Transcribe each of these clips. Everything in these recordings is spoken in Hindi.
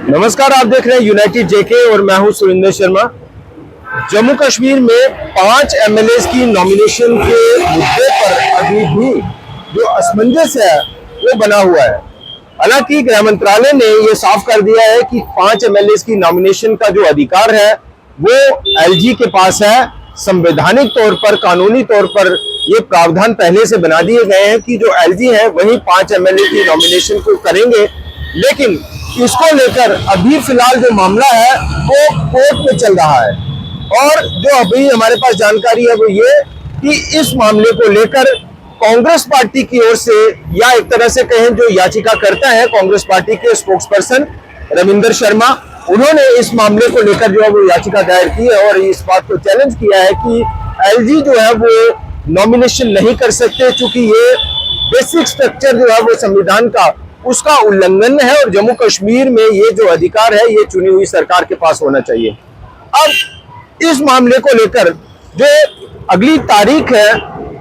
नमस्कार, आप देख रहे हैं यूनाइटेड जेके और मैं हूं सुरेंद्र शर्मा। जम्मू कश्मीर में 5 एमएलए की नॉमिनेशन के मुद्दे पर अभी भी जो असमंजस है वो बना हुआ है। हालांकि गृह मंत्रालय ने ये साफ कर दिया है कि 5 एमएलए की नॉमिनेशन का जो अधिकार है वो एलजी के पास है। संवैधानिक तौर पर, कानूनी तौर पर ये प्रावधान पहले से बना दिए गए हैं कि जो एलजी है वही 5 एमएलए की नॉमिनेशन को करेंगे। लेकिन इसको लेकर अभी फिलहाल जो मामला है वो कोर्ट में चल रहा है और जो अभी हमारे पास जानकारी है वो ये कि इस मामले को लेकर कांग्रेस पार्टी की ओर से, या एक तरह से कहें जो याचिका करता है कांग्रेस पार्टी के स्पोक्स पर्सन रविंदर शर्मा, उन्होंने इस मामले को लेकर जो है वो याचिका दायर की है और इस बात को चैलेंज किया है कि एलजी जो है वो नॉमिनेशन नहीं कर सकते, क्योंकि ये बेसिक स्ट्रक्चर जो है वो संविधान का उसका उल्लंघन है और जम्मू कश्मीर में ये जो अधिकार है ये चुनी हुई सरकार के पास होना चाहिए। अब इस मामले को लेकर जो अगली तारीख है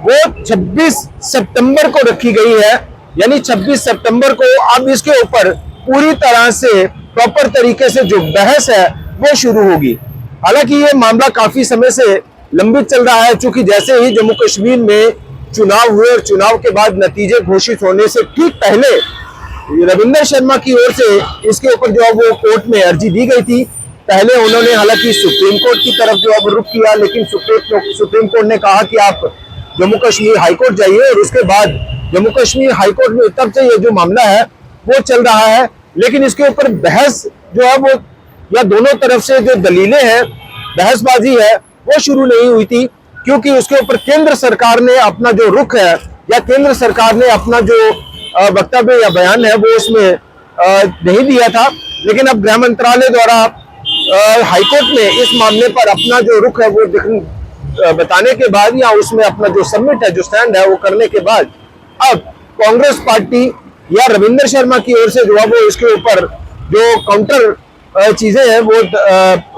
वो 26 सितंबर को रखी गई है, यानी 26 सितंबर को अब इसके ऊपर पूरी तरह से प्रॉपर तरीके से जो बहस है वो शुरू होगी। हालांकि ये मामला काफी समय से लंबित चल रहा है, क्योंकि जैसे ही जम्मू कश्मीर में चुनाव हुए और चुनाव के बाद नतीजे घोषित होने से ठीक पहले रविंदर शर्मा की ओर से इसके ऊपर जो है वो कोर्ट में अर्जी दी गई थी। पहले उन्होंने हालांकि सुप्रीम कोर्ट की तरफ जो है रुख किया, लेकिन सुप्रीम कोर्ट ने कहा कि आप जम्मू कश्मीर हाईकोर्ट जाइए और उसके बाद जम्मू कश्मीर हाईकोर्ट में तब से ये जो मामला है वो चल रहा है। लेकिन इसके ऊपर बहस जो है वो, या दोनों तरफ से जो दलीलें हैं, बहसबाजी है वो शुरू नहीं हुई थी, क्योंकि उसके ऊपर केंद्र सरकार ने अपना जो रुख है या केंद्र सरकार ने अपना जो वक्तव्य या बयान है वो उसमें नहीं दिया था। लेकिन अब गृह मंत्रालय द्वारा हाईकोर्ट में इस मामले पर अपना जो रुख है वो बताने के बाद, या उसमें अपना जो सबमिट है, जो स्टैंड है वो करने के बाद, अब कांग्रेस पार्टी या रविंदर शर्मा की ओर से जो है वो इसके ऊपर जो काउंटर चीजें हैं वो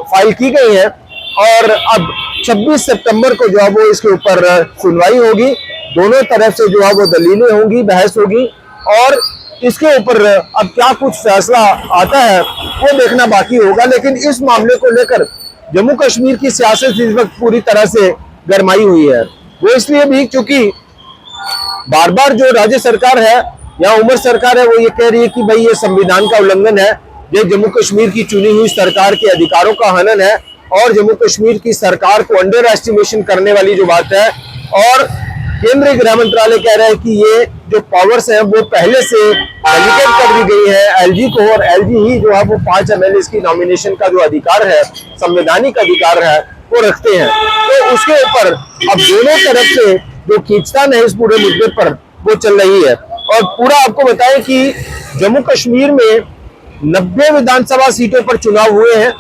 फाइल की गई है और अब 26 सितंबर को जो है वो इसके ऊपर सुनवाई होगी। दोनों तरफ से जो है वो दलीलें होंगी, बहस होगी और इसके ऊपर अब क्या कुछ फैसला आता है वो देखना बाकी होगा। लेकिन इस मामले को लेकर जम्मू कश्मीर की सियासत इस वक्त पूरी तरह से गरमाई हुई है। वो इसलिए भी क्योंकि बार बार जो राज्य सरकार है या उमर सरकार है वो ये कह रही है कि भाई ये संविधान का उल्लंघन है, ये जम्मू कश्मीर की चुनी हुई सरकार के अधिकारों का हनन है और जम्मू कश्मीर की सरकार को अंडर एस्टिमेशन करने वाली जो बात है। और केंद्रीय गृह मंत्रालय कह रहा है कि ये जो पावर्स हैं वो पहले से डेलीगेट कर दी गई है एलजी को और एलजी ही जो है वो 5 एमएलए की नॉमिनेशन का जो अधिकार है, संवैधानिक अधिकार है, वो रखते हैं। तो उसके ऊपर अब दोनों तरफ से जो खींचतान है इस पूरे मुद्दे पर वो चल रही है। और पूरा आपको बताएं कि जम्मू कश्मीर में 90 विधानसभा सीटों पर चुनाव हुए हैं।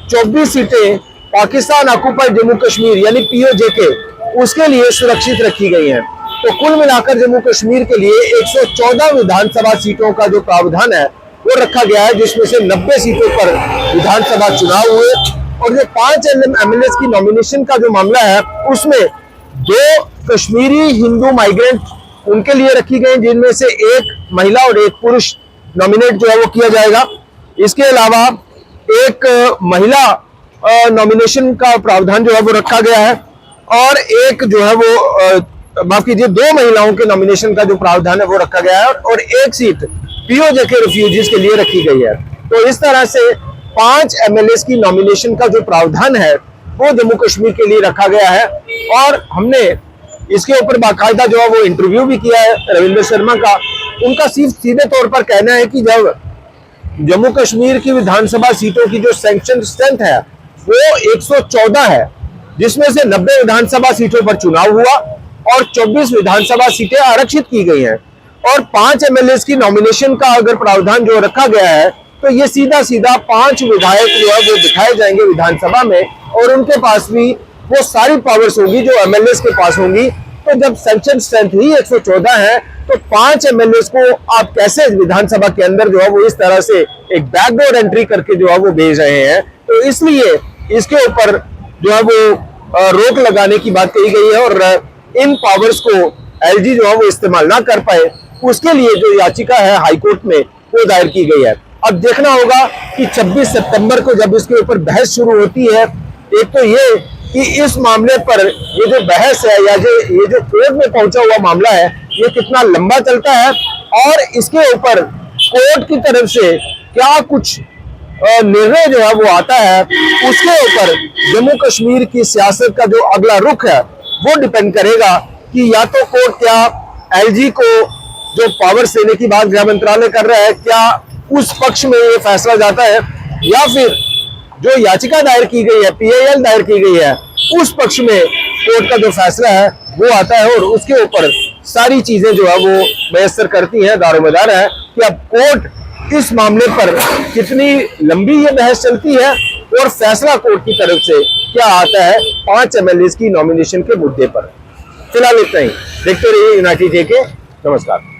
24 सीटें पाकिस्तान ऑक्युपाइड जम्मू कश्मीर यानी पीओजेके उसके लिए सुरक्षित रखी गई हैं। तो कुल मिलाकर जम्मू कश्मीर के लिए 114 विधानसभा सीटों का जो प्रावधान है वो रखा गया है, जिसमें से 90 सीटों पर विधानसभा चुनाव हुए। और जो 5 एमएलए की नॉमिनेशन का जो मामला है उसमें 2 कश्मीरी हिंदू माइग्रेंट उनके लिए रखी गई, जिनमें से एक महिला और एक पुरुष नॉमिनेट जो है वो किया जाएगा। इसके अलावा एक महिला नॉमिनेशन का प्रावधान जो है वो रखा गया है और एक जो है वो माफ कीजिए 2 महिलाओं के नॉमिनेशन का जो प्रावधान है वो रखा गया है और एक सीट पीओजेके रिफ्यूजीज के लिए रखी गई है। तो इस तरह से 5 एमएलए की नॉमिनेशन का जो प्रावधान है वो जम्मू कश्मीर के लिए रखा गया है। और हमने इसके ऊपर बाकायदा जो है वो इंटरव्यू भी किया है रविंद्र शर्मा का। उनका सीधे तौर पर कहना है कि जब जम्मू कश्मीर की विधानसभा सीटों की जो सैंक्शन स्ट्रेंथ है वो 114 है, जिसमें से 90 विधानसभा सीटों पर चुनाव हुआ और 24 विधानसभा सीटें आरक्षित की गई हैं और 5 एमएलए की नॉमिनेशन का अगर प्रावधान जो रखा गया है तो ये सीधा सीधा 5 विधायक जो है वो बिठाए जाएंगे विधानसभा में और उनके पास भी वो सारी पावर्स होंगी जो एमएलए के पास होंगी। तो जब सैंक्शन स्ट्रेंथ ही 114 है तो 5 एमएलए को आप कैसे विधानसभा के अंदर जो है वो इस तरह से एक बैकडोर एंट्री करके जो है वो भेज रहे हैं। तो इसलिए इसके ऊपर जो है वो रोक लगाने की बात कही गई है और इन पावर्स को एलजी जो है वो इस्तेमाल ना कर पाए उसके लिए जो याचिका है हाईकोर्ट में वो दायर की गई है। अब देखना होगा कि 26 सितंबर को जब इसके ऊपर बहस शुरू होती है, एक तो ये कि इस मामले पर ये जो बहस है या ये जो कोर्ट में पहुंचा हुआ मामला है, ये कितना लंबा चलता है और इसके ऊपर कोर्ट की तरफ से क्या कुछ निर्णय जो है वो आता है, उसके ऊपर जम्मू कश्मीर की सियासत का जो अगला रुख है वो डिपेंड करेगा कि या तो कोर्ट क्या एलजी को जो पावर्स देने की बात गृह मंत्रालय कर रहा है, क्या उस पक्ष में ये फैसला जाता है, या फिर जो याचिका दायर की गई है, पीआईएल दायर की गई है, उस पक्ष में कोर्ट का जो फैसला है वो आता है और उसके ऊपर सारी चीजें जो है वो मयसर करती हैं। दारोमदार है कि अब कोर्ट इस मामले पर कितनी लंबी ये बहस चलती है और फैसला कोर्ट की तरफ से क्या आता है 5 एमएलए की नॉमिनेशन के मुद्दे पर। फिलहाल इतना ही, देखते रहिए यूनाइटेड जेके। नमस्कार।